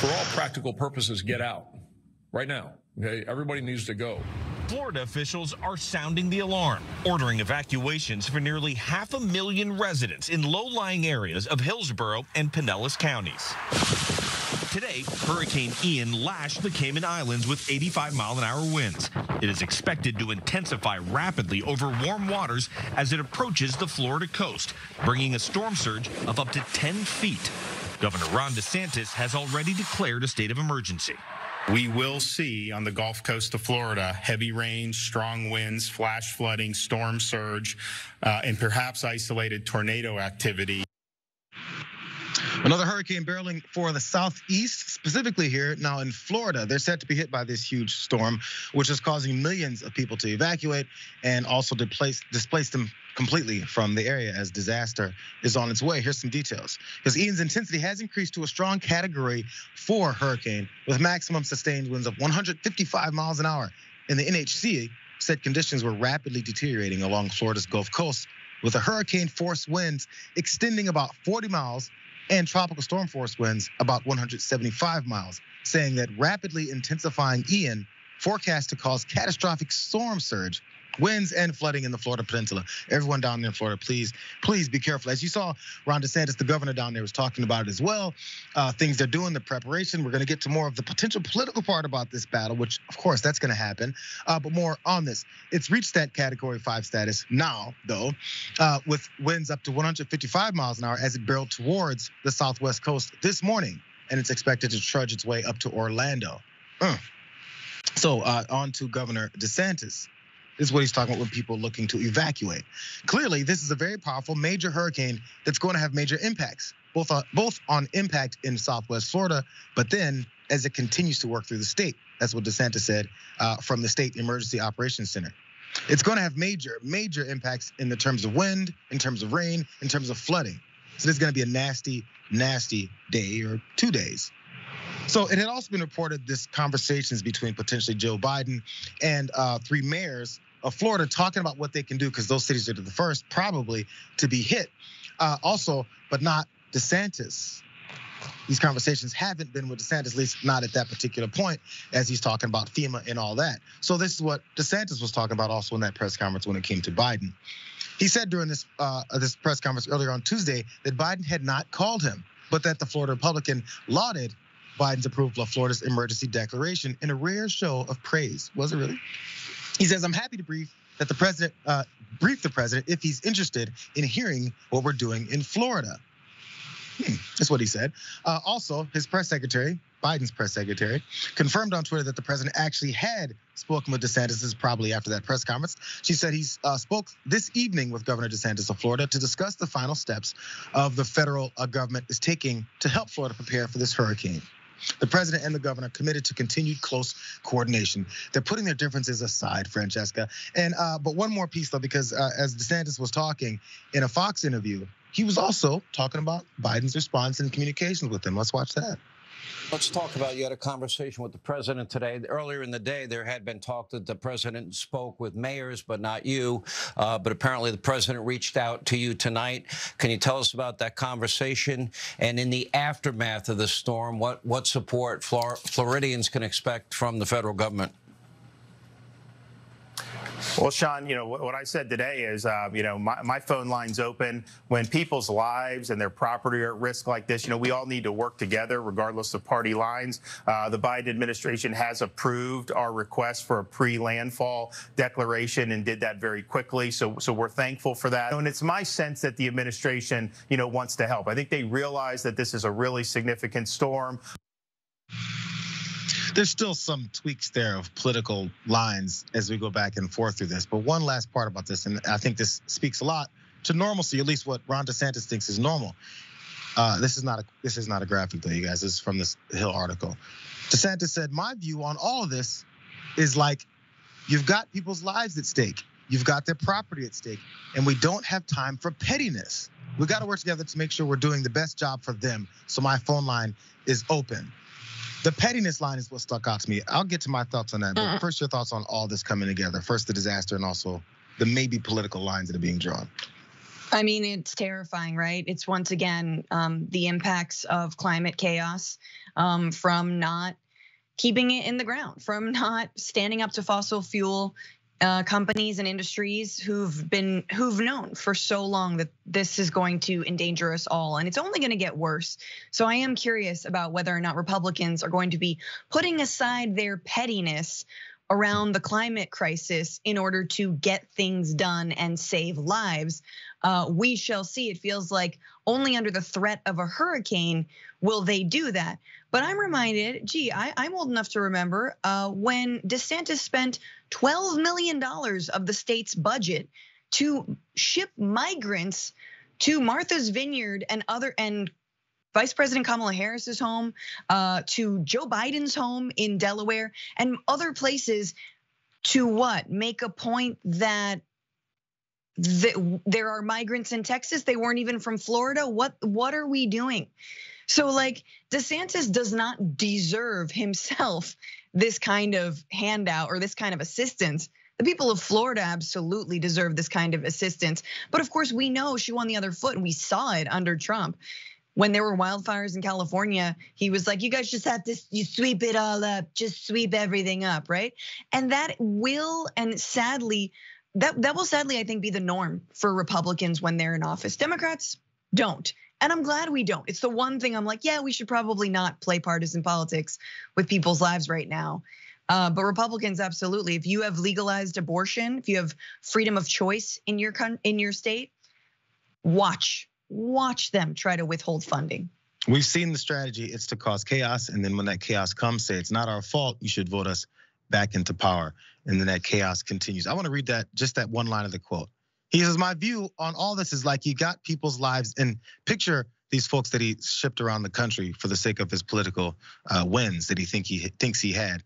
for all practical purposes, get out right now. Okay, everybody needs to go. Florida officials are sounding the alarm, ordering evacuations for nearly 500,000 residents in low-lying areas of Hillsborough and Pinellas counties. Today, Hurricane Ian lashed the Cayman Islands with 85-mile-an-hour winds. It is expected to intensify rapidly over warm waters as it approaches the Florida coast, bringing a storm surge of up to 10 feet. Governor Ron DeSantis has already declared a state of emergency. We will see on the Gulf Coast of Florida heavy rains, strong winds, flash flooding, storm surge, and perhaps isolated tornado activity. Another hurricane barreling for the southeast, specifically here now in Florida. They're set to be hit by this huge storm, which is causing millions of people to evacuate and also displace them completely from the area as disaster is on its way. Here's some details. Because Ian's intensity has increased to a strong Category 4 hurricane with maximum sustained winds of 155 miles an hour. And the NHC said conditions were rapidly deteriorating along Florida's Gulf Coast, with the hurricane force winds extending about 40 miles and tropical storm force winds about 175 miles, saying that rapidly intensifying Ian forecast to cause catastrophic storm surge, winds, and flooding in the Florida Peninsula. Everyone down there in Florida, please be careful. As you saw, Ron DeSantis, the governor down there, was talking about it as well. Things they're doing, the preparation. We're going to get to more of the potential political part about this battle, which, of course, that's going to happen. But more on this. It's reached that Category 5 status now, though, with winds up to 155 miles an hour as it barreled towards the southwest coast this morning, and it's expected to trudge its way up to Orlando. So on to Governor DeSantis. This is what he's talking about with people looking to evacuate. Clearly, this is a very powerful major hurricane that's going to have major impacts, both on impact in Southwest Florida, but then as it continues to work through the state. That's what DeSantis said from the State Emergency Operations Center. It's going to have major impacts in the terms of wind, in terms of rain, in terms of flooding. So this is going to be a nasty, nasty day or 2 days. So it had also been reported this conversations between potentially Joe Biden and 3 mayors of Florida talking about what they can do, because those cities are the first probably to be hit. Also, but not DeSantis. These conversations haven't been with DeSantis, at least not at that particular point, as he's talking about FEMA and all that. So this is what DeSantis was talking about also in that press conference when it came to Biden. He said during this press conference earlier on Tuesday that Biden had not called him, but that the Florida Republican lauded Biden's approval of Florida's emergency declaration in a rare show of praise. Was it really? He says, I'm happy to brief the president if he's interested in hearing what we're doing in Florida. That's what he said. Also, his press secretary, Biden's press secretary, confirmed on Twitter that the president actually had spoken with DeSantis. This is probably after that press conference. She said he spoke this evening with Governor DeSantis of Florida to discuss the final steps of the federal government is taking to help Florida prepare for this hurricane. The president and the governor committed to continued close coordination. They're putting their differences aside, Francesca. And but one more piece, though, because as DeSantis was talking in a Fox interview, he was also talking about Biden's response and communications with him. Let's watch that. Let's talk about, you had a conversation with the president today. Earlier in the day, there had been talk that the president spoke with mayors, but not you. But apparently the president reached out to you tonight. Can you tell us about that conversation? And in the aftermath of the storm, what support Floridians can expect from the federal government? Well, Sean, what I said today is, my phone line's open. When people's lives and their property are at risk like this, we all need to work together regardless of party lines. The Biden administration has approved our request for a pre-landfall declaration and did that very quickly. So we're thankful for that. And it's my sense that the administration, wants to help. I think they realize that this is a really significant storm. There's still some tweaks there of political lines as we go back and forth through this. But one last part about this, and I think this speaks a lot to normalcy, at least what Ron DeSantis thinks is normal. This is not a graphic, though, you guys. This is from this Hill article. DeSantis said, my view on all of this is like, you've got people's lives at stake. You've got their property at stake. And we don't have time for pettiness. We've got to work together to make sure we're doing the best job for them. So my phone line is open. The pettiness line is what stuck out to me. I'll get to my thoughts on that. But first, your thoughts on all this coming together. First, the disaster, and also the maybe political lines that are being drawn. I mean, it's terrifying, right? It's once again the impacts of climate chaos from not keeping it in the ground, from not standing up to fossil fuel companies and industries who've known for so long that this is going to endanger us all, and it's only going to get worse. So I am curious about whether or not Republicans are going to be putting aside their pettiness around the climate crisis in order to get things done and save lives. We shall see. It feels like only under the threat of a hurricane will they do that. But I'm reminded, I'm old enough to remember when DeSantis spent $12 million of the state's budget to ship migrants to Martha's Vineyard and Vice President Kamala Harris's home, to Joe Biden's home in Delaware, and other places to what? Make a point that there are migrants in Texas. They weren't even from Florida. What are we doing? So like DeSantis does not deserve himself this kind of handout or this kind of assistance. The people of Florida absolutely deserve this kind of assistance. But of course, we know she won the other foot, and we saw it under Trump. When there were wildfires in California, he was like, you guys just have to, you sweep it all up, just sweep everything up, right? And that will, and sadly, that will sadly, I think, be the norm for Republicans when they're in office. Democrats don't. And I'm glad we don't. It's the one thing I'm like, yeah, we should probably not play partisan politics with people's lives right now. But Republicans, absolutely. If you have legalized abortion, if you have freedom of choice in your state, watch them try to withhold funding. We've seen the strategy. It's to cause chaos. And then when that chaos comes, say it's not our fault. You should vote us back into power. And then that chaos continues. I want to read just that one line of the quote. He says, my view on all this is like you got people's lives, and picture these folks that he shipped around the country for the sake of his political wins that he thinks he had.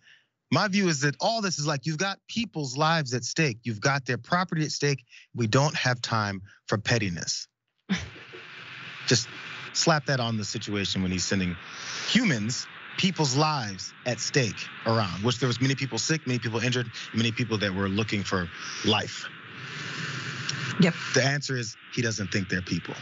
My view is that all this is like you've got people's lives at stake. You've got their property at stake. We don't have time for pettiness. Just slap that on the situation when he's sending humans, people's lives at stake around, which there was many people sick, many people injured, many people that were looking for life. Yep. The answer is he doesn't think they're people.